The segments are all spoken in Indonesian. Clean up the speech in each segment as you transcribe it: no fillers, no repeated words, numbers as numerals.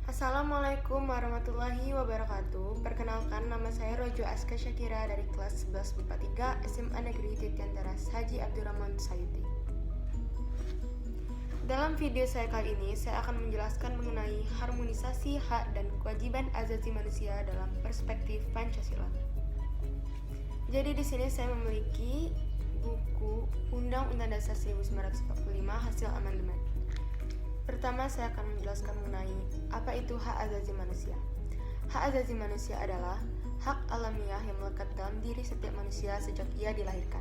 Assalamualaikum warahmatullahi wabarakatuh. Perkenalkan, nama saya Rojo Aska Syakira dari kelas 11 MIPA 3 SMA Negeri Titian Teras Haji Abdurrahman Sayuti. Dalam video saya kali ini, saya akan menjelaskan mengenai harmonisasi hak dan kewajiban asasi manusia dalam perspektif Pancasila. Jadi di sini saya memiliki buku Undang-Undang Dasar 1945 hasil amandemen. Pertama, saya akan menjelaskan mengenai apa itu hak asasi manusia. Hak asasi manusia adalah hak alamiah yang melekat dalam diri setiap manusia sejak ia dilahirkan.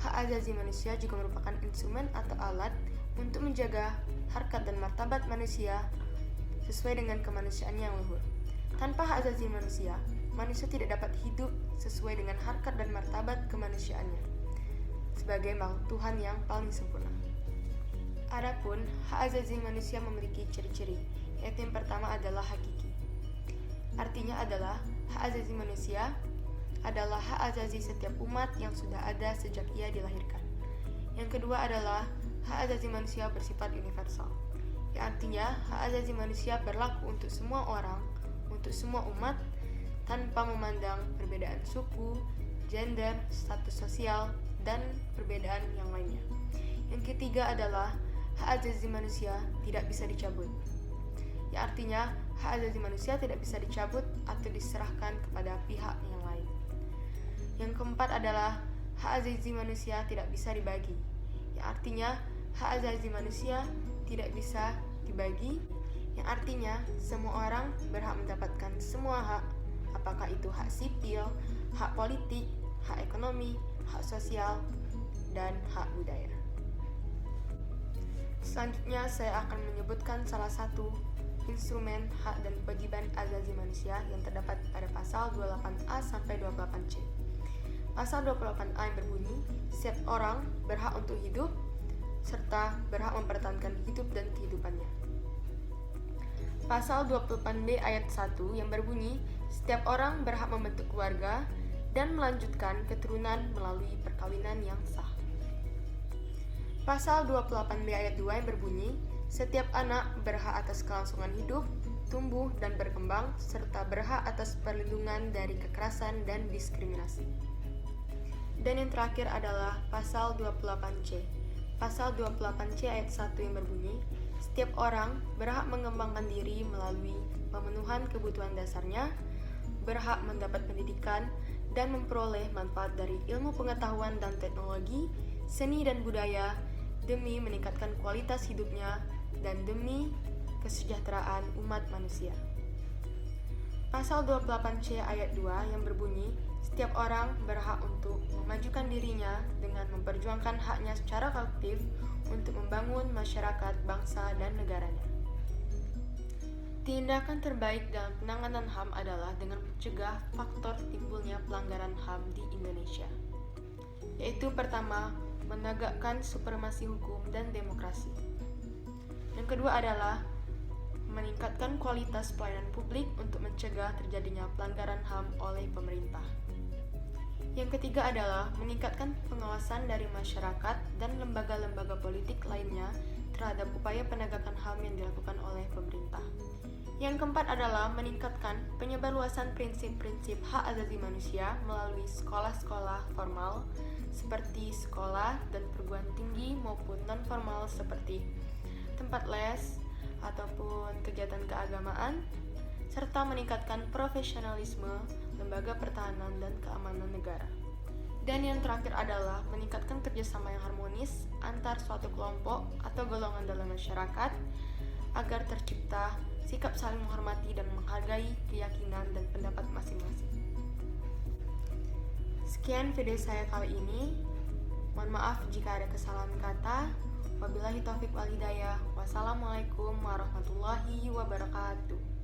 Hak asasi manusia juga merupakan instrumen atau alat untuk menjaga harkat dan martabat manusia sesuai dengan kemanusiaan yang luhur. Tanpa hak asasi manusia, manusia tidak dapat hidup sesuai dengan harkat dan martabat kemanusiaannya sebagai makhluk Tuhan yang paling sempurna. Adapun hak asasi manusia memiliki ciri-ciri, yaitu yang pertama adalah hakiki. Artinya adalah hak asasi manusia adalah hak asasi setiap umat yang sudah ada sejak ia dilahirkan. Yang kedua adalah hak asasi manusia bersifat universal, yang artinya hak asasi manusia berlaku untuk semua orang, untuk semua umat, tanpa memandang perbedaan suku, gender, status sosial, dan perbedaan yang lainnya. Yang ketiga adalah hak asasi manusia tidak bisa dicabut, yang artinya hak asasi manusia tidak bisa dicabut atau diserahkan kepada pihak yang lain. Yang keempat adalah hak asasi manusia tidak bisa dibagi, yang artinya hak asasi manusia tidak bisa dibagi, yang artinya semua orang berhak mendapatkan semua hak, apakah itu hak sipil, hak politik, hak ekonomi, hak sosial, dan hak budaya. Selanjutnya, saya akan menyebutkan salah satu instrumen hak dan kewajiban asasi manusia yang terdapat pada pasal 28A sampai 28C. Pasal 28A yang berbunyi, setiap orang berhak untuk hidup serta berhak mempertahankan hidup dan kehidupannya. Pasal 28B ayat 1 yang berbunyi, setiap orang berhak membentuk keluarga dan melanjutkan keturunan melalui perkawinan yang sah. Pasal 28B ayat 2 yang berbunyi, setiap anak berhak atas kelangsungan hidup, tumbuh dan berkembang, serta berhak atas perlindungan dari kekerasan dan diskriminasi. Dan yang terakhir adalah Pasal 28C. Pasal 28C ayat 1 yang berbunyi, setiap orang berhak mengembangkan diri melalui pemenuhan kebutuhan dasarnya, berhak mendapat pendidikan, dan memperoleh manfaat dari ilmu pengetahuan dan teknologi, seni dan budaya, demi meningkatkan kualitas hidupnya dan demi kesejahteraan umat manusia. Pasal 28C ayat 2 yang berbunyi, setiap orang berhak untuk memajukan dirinya dengan memperjuangkan haknya secara kolektif untuk membangun masyarakat, bangsa, dan negaranya. Tindakan terbaik dalam penanganan HAM adalah dengan mencegah faktor timbulnya pelanggaran HAM di Indonesia, yaitu pertama, menegakkan supremasi hukum dan demokrasi. Yang kedua adalah meningkatkan kualitas pelayanan publik untuk mencegah terjadinya pelanggaran HAM oleh pemerintah. Yang ketiga adalah meningkatkan pengawasan dari masyarakat dan lembaga-lembaga politik lainnya terhadap upaya penegakan HAM yang dilakukan oleh pemerintah. Yang keempat adalah meningkatkan penyebarluasan prinsip-prinsip hak asasi manusia melalui sekolah-sekolah formal seperti sekolah dan perguruan tinggi maupun non-formal seperti tempat les ataupun kegiatan keagamaan, serta meningkatkan profesionalisme lembaga pertahanan dan keamanan negara. Dan yang terakhir adalah meningkatkan kerjasama yang harmonis antar suatu kelompok atau golongan dalam masyarakat agar tercipta sikap saling menghormati dan menghargai keyakinan dan pendapat masing-masing. Sekian video saya kali ini. Mohon maaf jika ada kesalahan kata. Wabillahi taufiq wal hidayah. Wassalamualaikum warahmatullahi wabarakatuh.